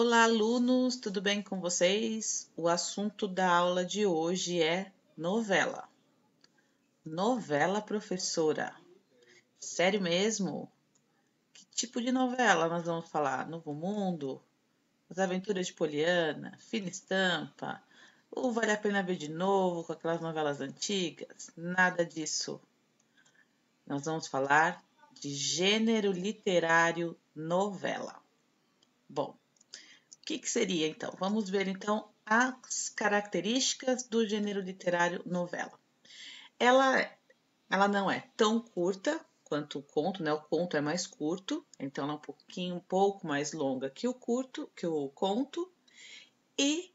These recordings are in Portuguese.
Olá, alunos, tudo bem com vocês? O assunto da aula de hoje é novela. Novela, professora? Sério mesmo? Que tipo de novela nós vamos falar? Novo Mundo? As Aventuras de Poliana? Fina Estampa? Ou vale a pena ver de novo com aquelas novelas antigas? Nada disso. Nós vamos falar de gênero literário novela. Bom, o que seria então? Vamos ver então as características do gênero literário novela. Ela não é tão curta quanto o conto, né? O conto é mais curto, então ela é um pouco mais longa que o conto, e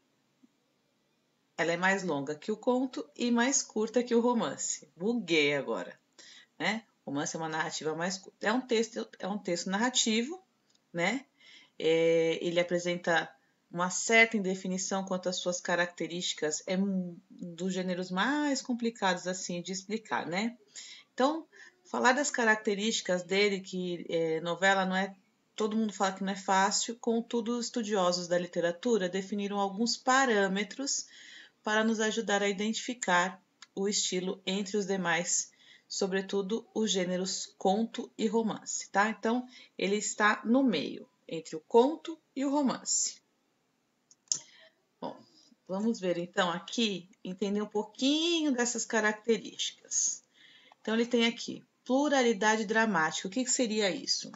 ela é mais longa que o conto e mais curta que o romance. Buguei agora, né? O romance é uma narrativa mais curta. É um texto narrativo, né? Ele apresenta uma certa indefinição quanto às suas características, é dos gêneros mais complicados assim de explicar, né? Então, falar das características dele, que novela não é, todo mundo fala que não é fácil, contudo, estudiosos da literatura definiram alguns parâmetros para nos ajudar a identificar o estilo entre os demais, sobretudo os gêneros conto e romance, tá? Então, ele está no meio, entre o conto e o romance. Bom, vamos ver então aqui, entender um pouquinho dessas características. Então, ele tem aqui pluralidade dramática. O que seria isso?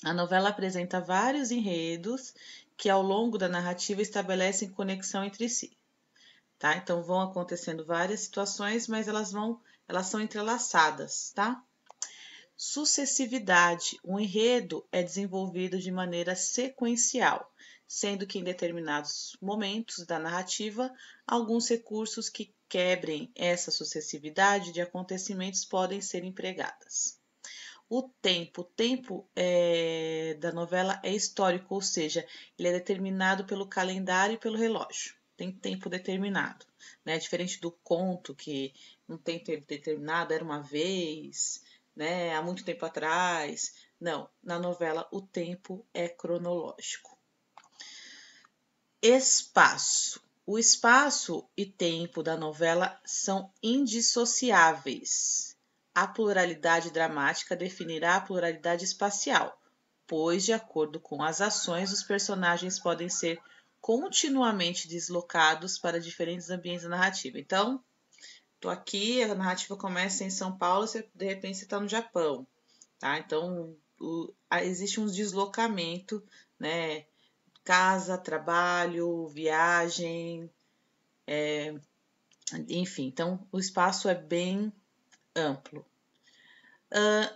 A novela apresenta vários enredos que, ao longo da narrativa, estabelecem conexão entre si. Tá? Então, vão acontecendo várias situações, mas elas são entrelaçadas, tá? Sucessividade. O enredo é desenvolvido de maneira sequencial, sendo que em determinados momentos da narrativa, alguns recursos que quebrem essa sucessividade de acontecimentos podem ser empregados. O tempo da novela é histórico, ou seja, ele é determinado pelo calendário e pelo relógio. Tem tempo determinado, né? Diferente do conto, que não tem tempo determinado, era uma vez, né? Há muito tempo atrás. Não, na novela o tempo é cronológico. Espaço. O espaço e tempo da novela são indissociáveis. A pluralidade dramática definirá a pluralidade espacial, pois, de acordo com as ações, os personagens podem ser continuamente deslocados para diferentes ambientes da narrativa. Então, tô aqui, a narrativa começa em São Paulo, de repente você está no Japão, tá? Então, existe um deslocamento, né? Casa, trabalho, viagem, enfim. Então, o espaço é bem amplo.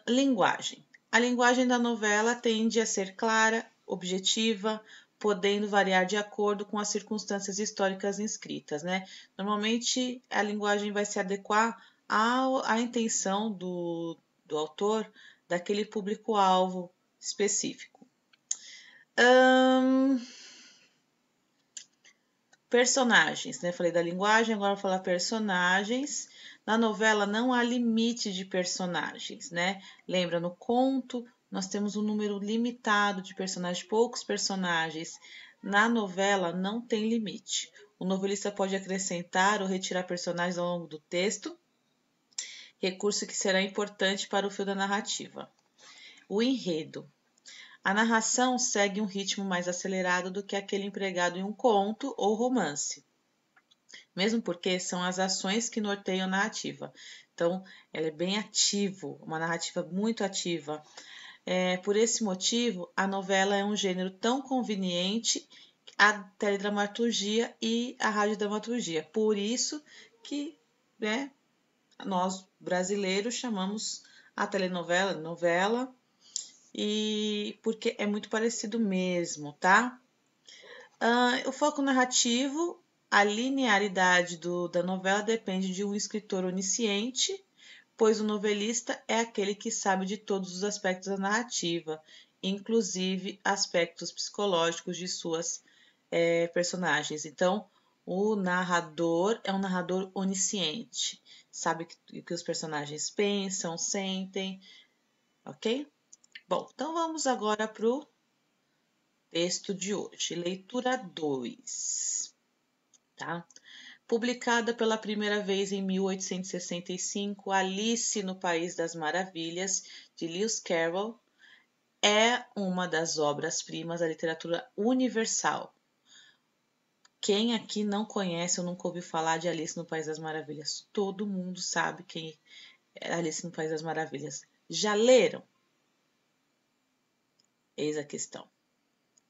Linguagem. A linguagem da novela tende a ser clara, objetiva, podendo variar de acordo com as circunstâncias históricas inscritas, né? Normalmente, a linguagem vai se adequar à intenção do autor, daquele público-alvo específico. Personagens, né? Falei da linguagem, agora vou falar personagens. Na novela não há limite de personagens, né? Lembra, no conto nós temos um número limitado de personagens, poucos personagens. Na novela não tem limite. O novelista pode acrescentar ou retirar personagens ao longo do texto, recurso que será importante para o fio da narrativa. O enredo. A narração segue um ritmo mais acelerado do que aquele empregado em um conto ou romance, mesmo porque são as ações que norteiam a narrativa. Então, ela é bem ativo, uma narrativa muito ativa. Por esse motivo, a novela é um gênero tão conveniente à teledramaturgia e à radiodramaturgia. Por isso que, né, nós brasileiros chamamos a telenovela novela, e porque é muito parecido mesmo, tá? O foco narrativo, a linearidade da novela depende de um escritor onisciente, pois o novelista é aquele que sabe de todos os aspectos da narrativa, inclusive aspectos psicológicos de suas personagens. Então, o narrador é um narrador onisciente, sabe o que os personagens pensam, sentem, ok? Bom, então vamos agora para o texto de hoje, leitura 2, tá? Publicada pela primeira vez em 1865, Alice no País das Maravilhas, de Lewis Carroll, é uma das obras-primas da literatura universal. Quem aqui não conhece ou nunca ouviu falar de Alice no País das Maravilhas? Todo mundo sabe quem é Alice no País das Maravilhas. Já leram? Eis a questão,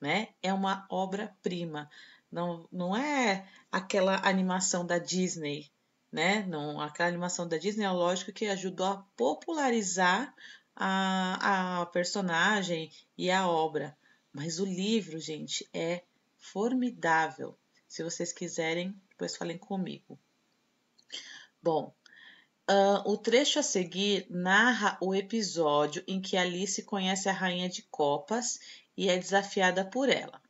né? É uma obra-prima. Não é aquela animação da Disney, né? Não, aquela animação da Disney é lógico que ajudou a popularizar a personagem e a obra. Mas o livro, gente, é formidável. Se vocês quiserem, depois falem comigo. Bom, o trecho a seguir narra o episódio em que Alice conhece a Rainha de Copas e é desafiada por ela.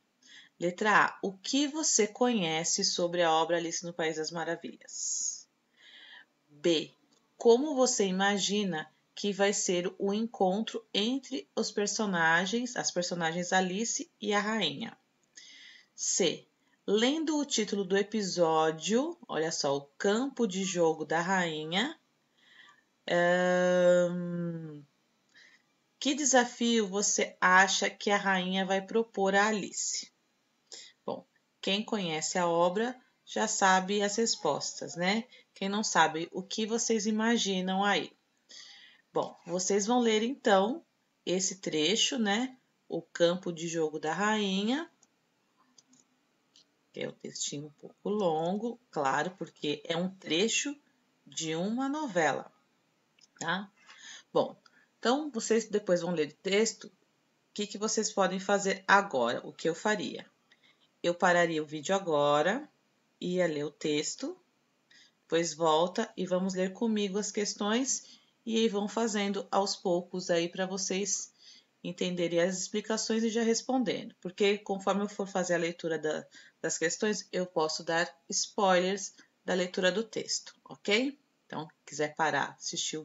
Letra A. O que você conhece sobre a obra Alice no País das Maravilhas? B. Como você imagina que vai ser o encontro entre as personagens Alice e a rainha? C. Lendo o título do episódio, olha só, o campo de jogo da rainha, que desafio você acha que a rainha vai propor a Alice? Bom, quem conhece a obra já sabe as respostas, né? Quem não sabe, o que vocês imaginam aí? Bom, vocês vão ler então esse trecho, né? O campo de jogo da rainha, que é o textinho um pouco longo, claro, porque é um trecho de uma novela, tá? Bom, então vocês depois vão ler o texto. O que vocês podem fazer agora? O que eu faria? Eu pararia o vídeo agora, ia ler o texto, depois volta e vamos ler comigo as questões e aí vão fazendo aos poucos aí para vocês entenderem as explicações e já respondendo, porque conforme eu for fazer a leitura das questões, eu posso dar spoilers da leitura do texto, ok? Então, quiser parar, assistir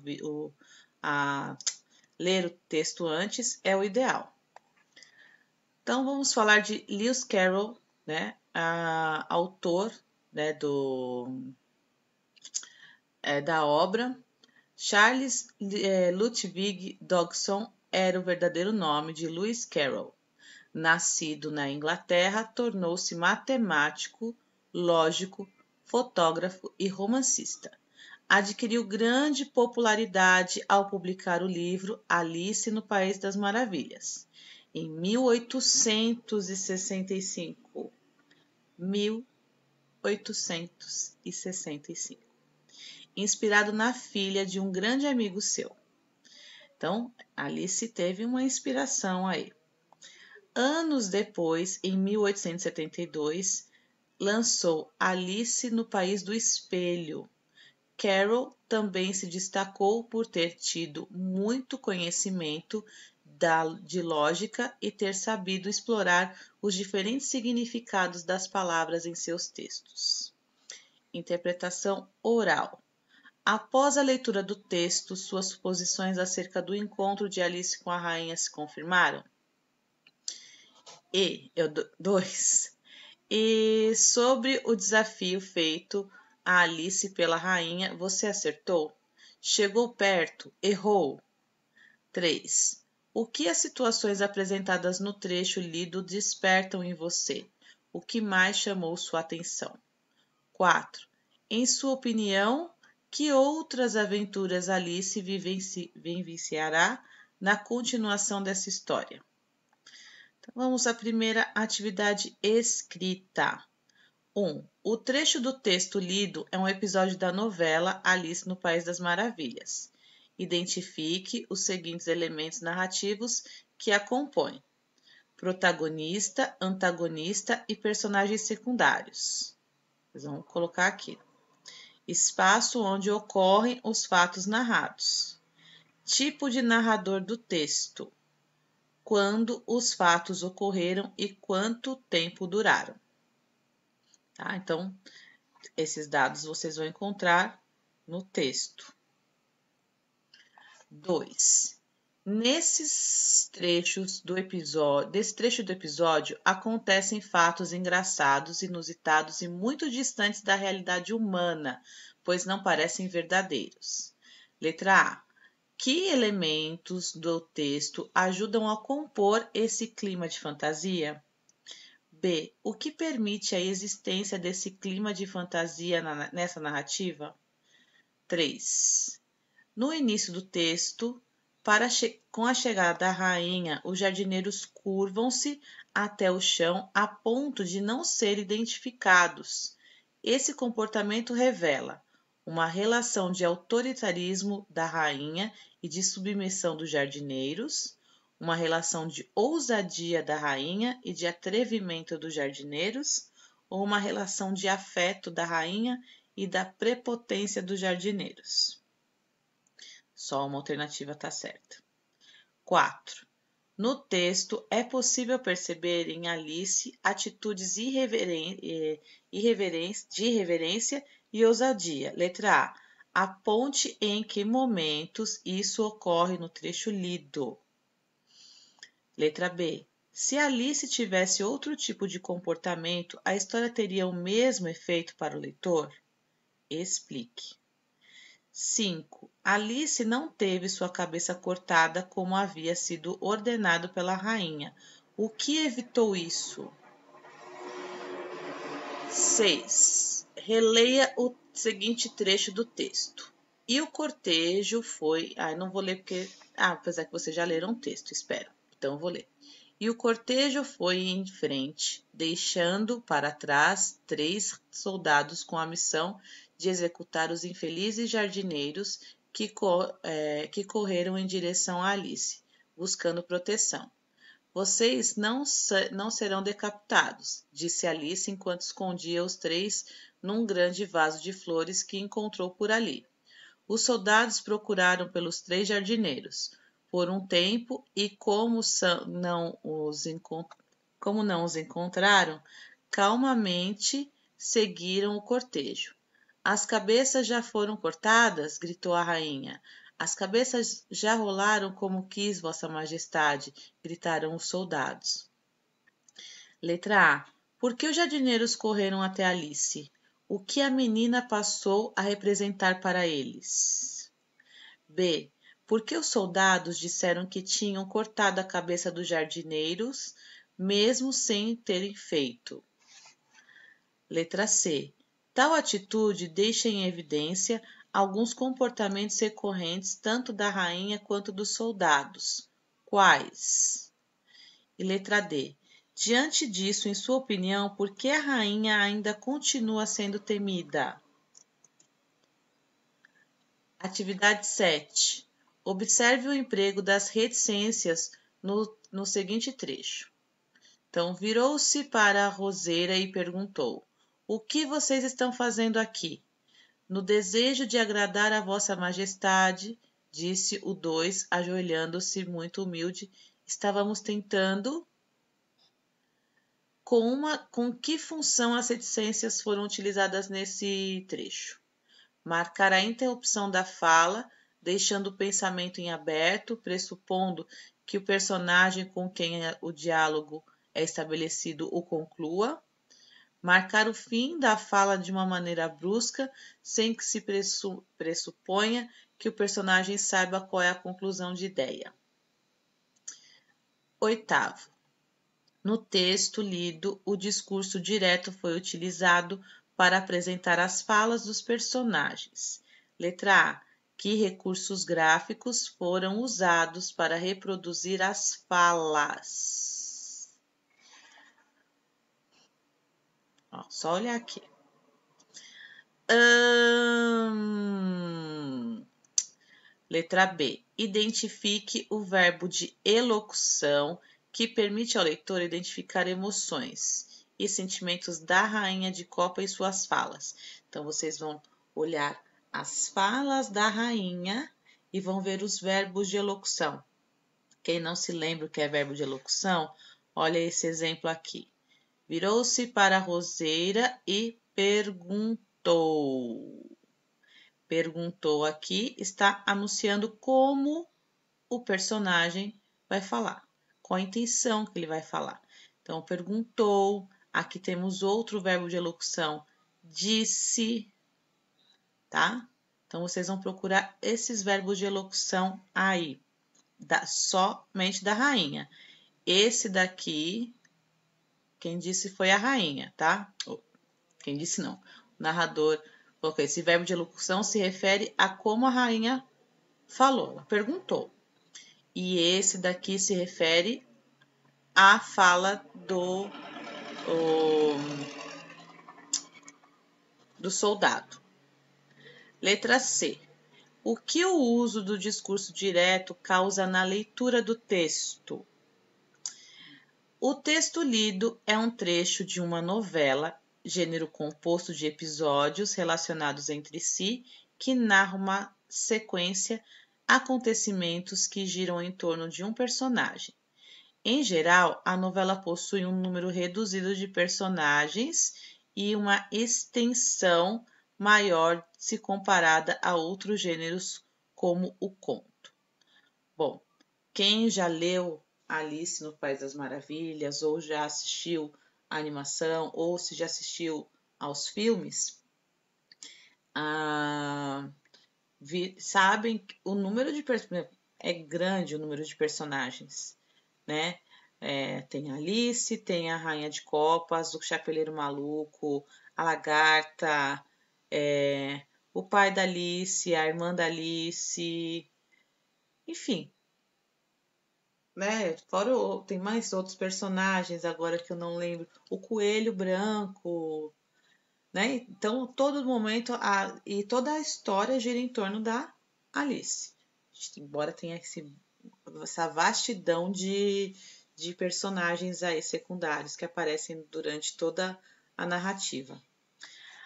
ler o texto antes, é o ideal. Então, vamos falar de Lewis Carroll, né, autor, né, da obra. Charles Ludwig Dodgson era o verdadeiro nome de Lewis Carroll. Nascido na Inglaterra, tornou-se matemático, lógico, fotógrafo e romancista. Adquiriu grande popularidade ao publicar o livro Alice no País das Maravilhas, em 1865. 1865. Inspirado na filha de um grande amigo seu. Então, Alice teve uma inspiração aí. Anos depois, em 1872, lançou Alice no País do Espelho. Carroll também se destacou por ter tido muito conhecimento de lógica e ter sabido explorar os diferentes significados das palavras em seus textos. Interpretação oral. Após a leitura do texto, suas suposições acerca do encontro de Alice com a rainha se confirmaram? 2. E sobre o desafio feito a Alice pela rainha, você acertou? Chegou perto? Errou? 3. O que as situações apresentadas no trecho lido despertam em você? O que mais chamou sua atenção? 4. Em sua opinião, que outras aventuras Alice vivenciará na continuação dessa história? Então, vamos à primeira atividade escrita. 1. O trecho do texto lido é um episódio da novela Alice no País das Maravilhas. Identifique os seguintes elementos narrativos que a compõem: protagonista, antagonista e personagens secundários. Vamos colocar aqui. Espaço onde ocorrem os fatos narrados. Tipo de narrador do texto. Quando os fatos ocorreram e quanto tempo duraram. Tá? Então, esses dados vocês vão encontrar no texto. 2. Nesses desse trecho do episódio acontecem fatos engraçados, inusitados e muito distantes da realidade humana, pois não parecem verdadeiros. Letra A. Que elementos do texto ajudam a compor esse clima de fantasia? B. O que permite a existência desse clima de fantasia nessa narrativa? 3. No início do texto, com a chegada da rainha, os jardineiros curvam-se até o chão a ponto de não ser identificados. Esse comportamento revela uma relação de autoritarismo da rainha e de submissão dos jardineiros, uma relação de ousadia da rainha e de atrevimento dos jardineiros, ou uma relação de afeto da rainha e da prepotência dos jardineiros. Só uma alternativa está certa. 4. No texto, é possível perceber em Alice atitudes de irreverência e ousadia. Letra A. Aponte em que momentos isso ocorre no trecho lido. Letra B. Se Alice tivesse outro tipo de comportamento, a história teria o mesmo efeito para o leitor? Explique. 5. Alice não teve sua cabeça cortada como havia sido ordenado pela rainha. O que evitou isso? 6. Releia o seguinte trecho do texto. E o cortejo foi... não vou ler porque... apesar que vocês já leram o texto, espero. Então, eu vou ler. E o cortejo foi em frente, deixando para trás 3 soldados com a missão de executar os infelizes jardineiros que correram em direção a Alice, buscando proteção. Vocês não serão decapitados, disse Alice enquanto escondia os 3 num grande vaso de flores que encontrou por ali. Os soldados procuraram pelos 3 jardineiros por um tempo e como não os encontraram, calmamente seguiram o cortejo. As cabeças já foram cortadas? Gritou a rainha. As cabeças já rolaram como quis, Vossa Majestade, gritaram os soldados. Letra A. Por que os jardineiros correram até Alice? O que a menina passou a representar para eles? B. Por que os soldados disseram que tinham cortado a cabeça dos jardineiros, mesmo sem terem feito? Letra C. Tal atitude deixa em evidência alguns comportamentos recorrentes tanto da rainha quanto dos soldados. Quais? E letra D. Diante disso, em sua opinião, por que a rainha ainda continua sendo temida? Atividade 7. Observe o emprego das reticências no seguinte trecho. Então, virou-se para a roseira e perguntou: O que vocês estão fazendo aqui? No desejo de agradar a Vossa Majestade, disse o 2, ajoelhando-se muito humilde, estávamos tentando... Com que função as reticências foram utilizadas nesse trecho? Marcar a interrupção da fala, deixando o pensamento em aberto, pressupondo que o personagem com quem o diálogo é estabelecido o conclua. Marcar o fim da fala de uma maneira brusca, sem que se pressuponha que o personagem saiba qual é a conclusão de ideia. 8º. No texto lido, o discurso direto foi utilizado para apresentar as falas dos personagens. Letra A. Que recursos gráficos foram usados para reproduzir as falas? Só olhar aqui. Letra B. Identifique o verbo de elocução que permite ao leitor identificar emoções e sentimentos da rainha de copa em suas falas. Então, vocês vão olhar as falas da rainha e vão ver os verbos de elocução. Quem não se lembra o que é verbo de elocução, olha esse exemplo aqui. Virou-se para a roseira e perguntou. Perguntou aqui está anunciando como o personagem vai falar. qual a intenção que ele vai falar. Então, perguntou, aqui temos outro verbo de elocução, disse, tá? Então, vocês vão procurar esses verbos de elocução aí, somente da rainha. Esse daqui, quem disse foi a rainha, tá? Quem disse não. O narrador colocou esse verbo de elocução se refere a como a rainha falou, ela perguntou. E esse daqui se refere à fala do soldado. Letra C. O que o uso do discurso direto causa na leitura do texto? O texto lido é um trecho de uma novela, gênero composto de episódios relacionados entre si, que narra uma sequência, acontecimentos que giram em torno de um personagem. Em geral, a novela possui um número reduzido de personagens e uma extensão maior se comparada a outros gêneros, como o conto. Bom, quem já leu Alice no País das Maravilhas, ou já assistiu a animação, ou se já assistiu aos filmes, sabem que o número de é grande o número de personagens, né? Tem a Alice, tem a Rainha de Copas, o Chapeleiro Maluco, a Lagarta, o pai da Alice, a irmã da Alice, enfim, né? Fora tem mais outros personagens agora que eu não lembro, o Coelho Branco, né? Então, todo momento e toda a história gira em torno da Alice. Embora tenha essa vastidão de personagens aí secundários que aparecem durante toda a narrativa.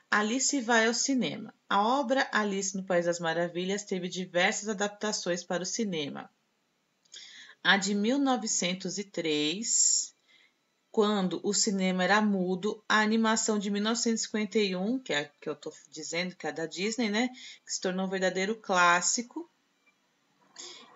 Alice vai ao cinema. A obra Alice no País das Maravilhas teve diversas adaptações para o cinema. A de 1903, quando o cinema era mudo, a animação de 1951, que é a que eu estou dizendo, que é a da Disney, né, que se tornou um verdadeiro clássico,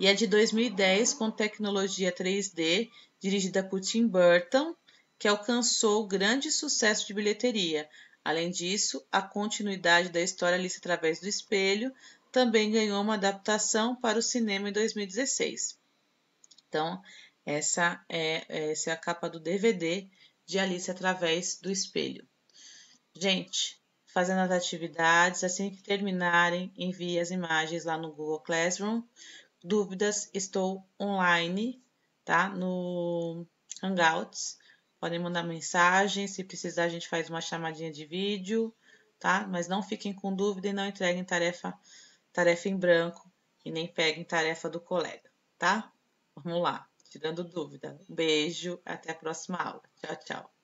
e a de 2010, com tecnologia 3D, dirigida por Tim Burton, que alcançou grande sucesso de bilheteria. Além disso, a continuidade da história Alice através do espelho também ganhou uma adaptação para o cinema em 2016. Então, essa é a capa do DVD de Alice através do espelho. Gente, fazendo as atividades, assim que terminarem, envie as imagens lá no Google Classroom. Dúvidas, estou online, tá? No Hangouts. Podem mandar mensagem, se precisar a gente faz uma chamadinha de vídeo, tá? Mas não fiquem com dúvida e não entreguem tarefa em branco e nem peguem tarefa do colega, tá? Vamos lá, tirando dúvida. Um beijo, até a próxima aula. Tchau, tchau.